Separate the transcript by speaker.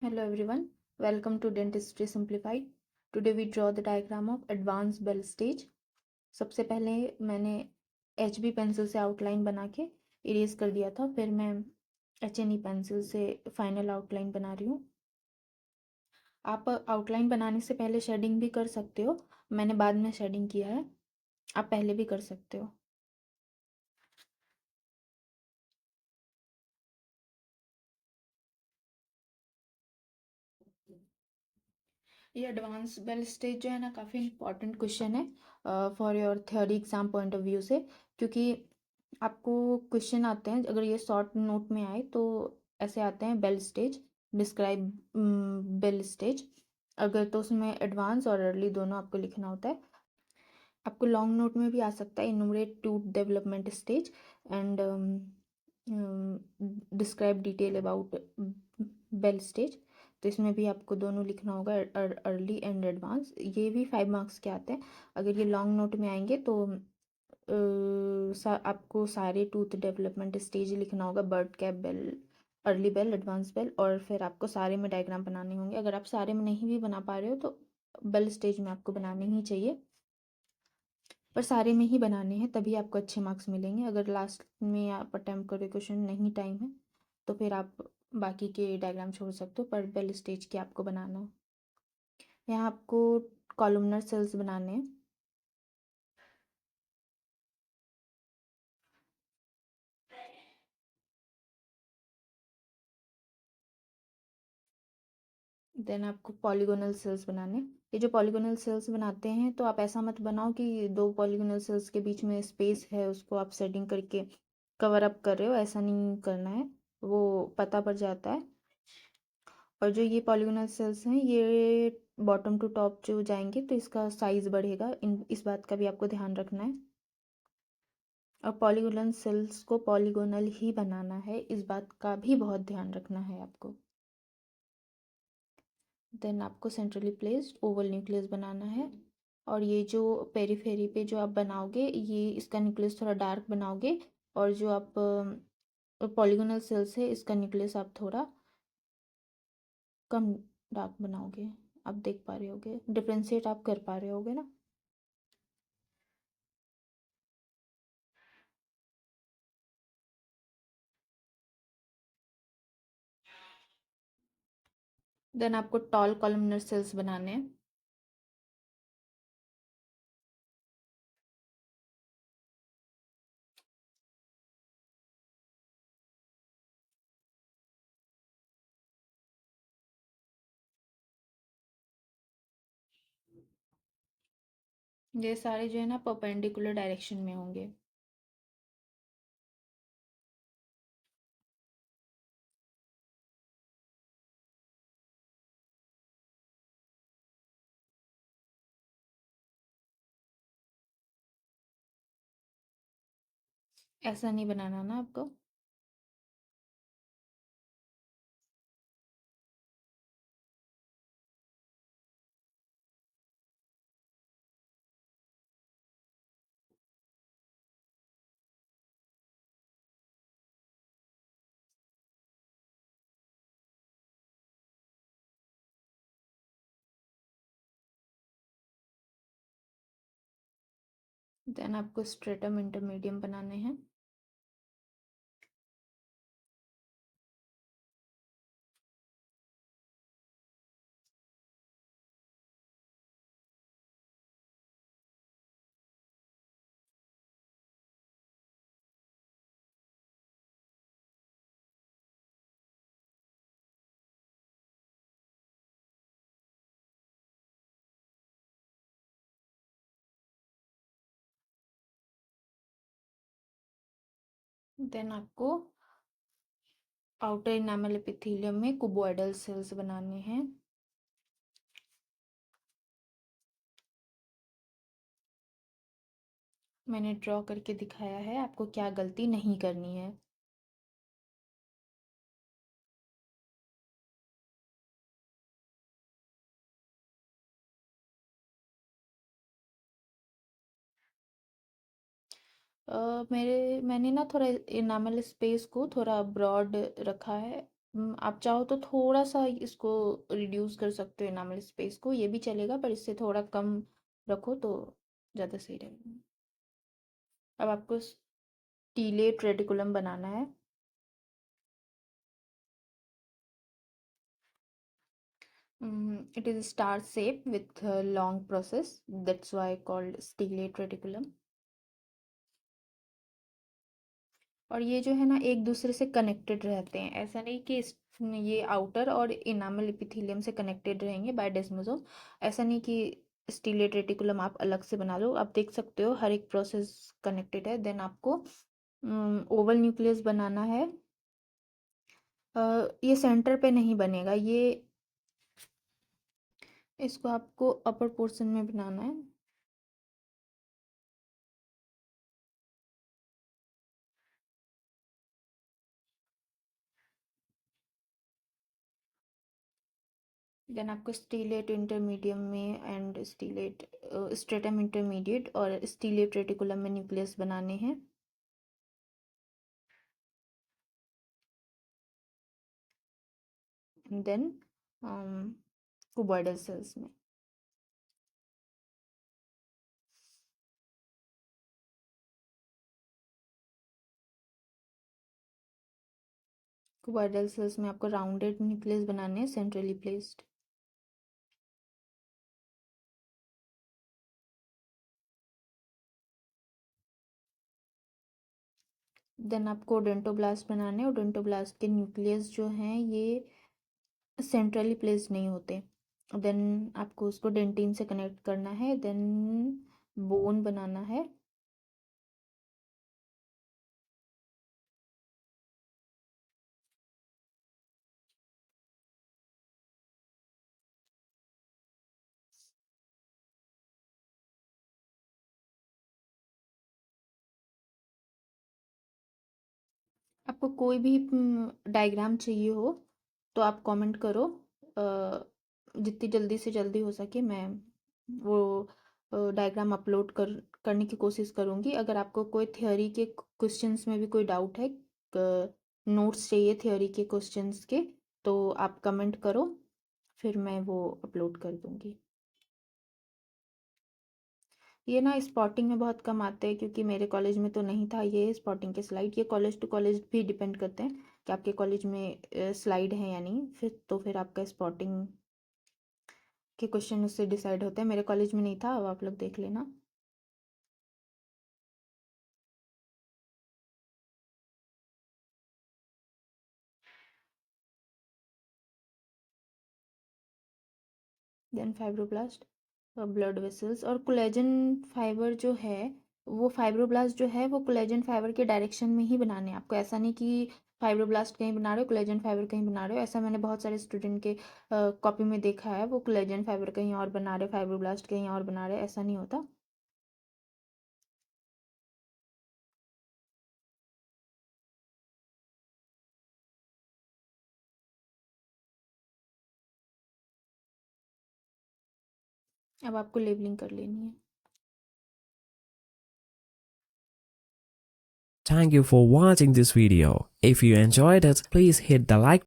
Speaker 1: Hello everyone, welcome to Dentistry Simplified. Today we draw the diagram of advanced bell stage. सबसे पहले मैंने HB pencil से outline बना के इरेज कर दिया था, फिर मैं HNE पेंसिल से फाइनल आउटलाइन बना रही हूँ। आप आउटलाइन बनाने से पहले शेडिंग भी कर सकते हो, मैंने बाद में शेडिंग किया है, आप पहले भी कर सकते हो। ये एडवांस बेल स्टेज जो है ना, काफ़ी इंपॉर्टेंट क्वेश्चन है for your theory exam point of view से, क्योंकि आपको क्वेश्चन आते हैं, अगर ये शॉर्ट नोट में आए तो ऐसे आते हैं, bell stage, describe bell stage. अगर तो उसमें एडवांस और अर्ली दोनों आपको लिखना होता है। आपको लॉन्ग नोट में भी आ सकता है, enumerate tooth development stage and describe detail about bell stage. तो इसमें भी आपको दोनों लिखना होगा, अर्ली एंड एडवांस। ये भी 5 मार्क्स के आते हैं। अगर ये लॉन्ग नोट में आएंगे तो आपको सारे टूथ डेवलपमेंट स्टेज लिखना होगा, bud cap bell, early bell, advance bell, और फिर आपको सारे में डायग्राम बनाने होंगे। अगर आप सारे में नहीं भी बना पा रहे हो तो बेल स्टेज में आपको बनाने ही चाहिए, पर सारे में ही बनाने हैं, तभी आपको अच्छे मार्क्स मिलेंगे। अगर लास्ट में आप अटैम्प्ट करोगे क्वेश्चन, नहीं टाइम है, तो फिर आप बाकी के डायग्राम छोड़ सकते हो, पर बेल स्टेज के आपको बनाना है। यहाँ आपको कॉलमनर सेल्स बनाने हैं। देन आपको पॉलीगोनल सेल्स बनाने हैं। ये जो पॉलीगोनल सेल्स बनाते हैं, तो आप ऐसा मत बनाओ कि दो पॉलीगोनल सेल्स के बीच में स्पेस है, उसको आप सेटिंग करके कवर अप कर रहे हो, ऐसा नहीं करना है, वो पता पड़ जाता है। और जो ये पॉलीगोनल सेल्स हैं, ये बॉटम टू टॉप जो जाएंगे तो इसका साइज बढ़ेगा, इस बात का भी आपको ध्यान रखना है। और पॉलीगोनल सेल्स को पॉलीगोनल ही बनाना है, इस बात का भी बहुत ध्यान रखना है आपको। देन आपको सेंट्रली प्लेस्ड ओवल न्यूक्लियस बनाना है। और ये जो पेरीफेरी पे जो आप बनाओगे, ये इसका न्यूक्लियस थोड़ा डार्क बनाओगे, और जो आप पॉलीगोनल सेल्स है, इसका न्यूक्लियस आप थोड़ा कम डार्क बनाओगे। आप देख पा रहे होगे, डिफ्रेंशिएट आप कर पा रहे होगे ना। देन आपको टॉल कॉलमनर सेल्स बनाने हैं। ये सारे जो है ना, परपेंडिकुलर डायरेक्शन में होंगे। ऐसा नहीं बनाना ना आपको। देन आपको स्ट्रेटम इंटरमीडियम बनाने हैं। देन आपको आउटर इनामल एपिथेलियम में कुबोइडल सेल्स बनाने हैं। मैंने ड्रॉ करके दिखाया है, आपको क्या गलती नहीं करनी है। मैंने ना थोड़ा इनामल स्पेस को थोड़ा ब्रॉड रखा है, आप चाहो तो थोड़ा सा इसको रिड्यूस कर सकते हो इनामल स्पेस को, ये भी चलेगा, पर इससे थोड़ा कम रखो तो ज़्यादा सही रहेगा। अब आपको स्टीलेट रेटिकुलम बनाना है। It is a star shape with a long process. That's why called stellate reticulum. और ये जो है ना एक दूसरे से कनेक्टेड रहते हैं, ऐसा नहीं कि ये आउटर और इनामल एपिथेलियम से कनेक्टेड रहेंगे बाय डेस्मोसोम। ऐसा नहीं कि स्टीलेट रेटिकुलम आप अलग से बना लो, आप देख सकते हो हर एक प्रोसेस कनेक्टेड है। देन आपको ओवल न्यूक्लियस बनाना है। ये सेंटर पे नहीं बनेगा, ये इसको आपको अपर पोर्शन में बनाना है। देन आपको स्टीलेट इंटरमीडियम में एंड स्टीलेट स्ट्रेटम इंटरमीडिएट और स्टीलेट रेटिकुलम में न्यूक्लियस बनाने हैं। देन कुबॉइडल सेल्स में कुबॉइडल सेल्स में आपको राउंडेड न्यूक्लियस बनाने हैं, सेंट्रली प्लेस्ड। देन आपको ओडेंटोब्लास्ट बनाने हैं। ओडेंटोब्लास्ट के न्यूक्लियस जो हैं ये सेंट्रली प्लेस्ड नहीं होते। देन आपको उसको डेंटिन से कनेक्ट करना है। देन बोन बनाना है। आपको कोई भी डायग्राम चाहिए हो तो आप कमेंट करो। जितनी जल्दी से जल्दी हो सके मैं वो डायग्राम अपलोड करने की कोशिश करूँगी। अगर आपको कोई थ्योरी के क्वेश्चंस में भी कोई डाउट है, नोट्स चाहिए थ्योरी के क्वेश्चंस के, तो आप कमेंट करो, फिर मैं वो अपलोड कर दूँगी। ये ना स्पॉटिंग में बहुत कम आते हैं, क्योंकि मेरे कॉलेज में तो नहीं था ये स्पॉटिंग के स्लाइड। ये कॉलेज टू कॉलेज भी डिपेंड करते हैं कि आपके कॉलेज में स्लाइड है या नहीं, फिर आपका स्पॉटिंग के क्वेश्चन उससे डिसाइड होते हैं। मेरे कॉलेज में नहीं था, अब आप लोग देख लेना। देन फाइब्रोब्लास्ट, ब्लड वेसल्स और कोलेजन फाइबर जो है, वो फाइब्रोब्लास्ट जो है वो कोलेजन फाइबर के डायरेक्शन में ही बनाने हैं आपको। ऐसा नहीं कि फाइब्रोब्लास्ट कहीं बना रहे हो कोलेजन फाइबर कहीं बना रहे हो, ऐसा मैंने बहुत सारे स्टूडेंट के कॉपी में देखा है। वो कोलेजन फाइबर कहीं और बना रहे, फाइब्रोब्लास्ट कहीं और बना रहे, ऐसा नहीं होता। अब आपको लेबलिंग कर लेनी है।
Speaker 2: Thank you for watching this video. If you enjoyed it, please hit the like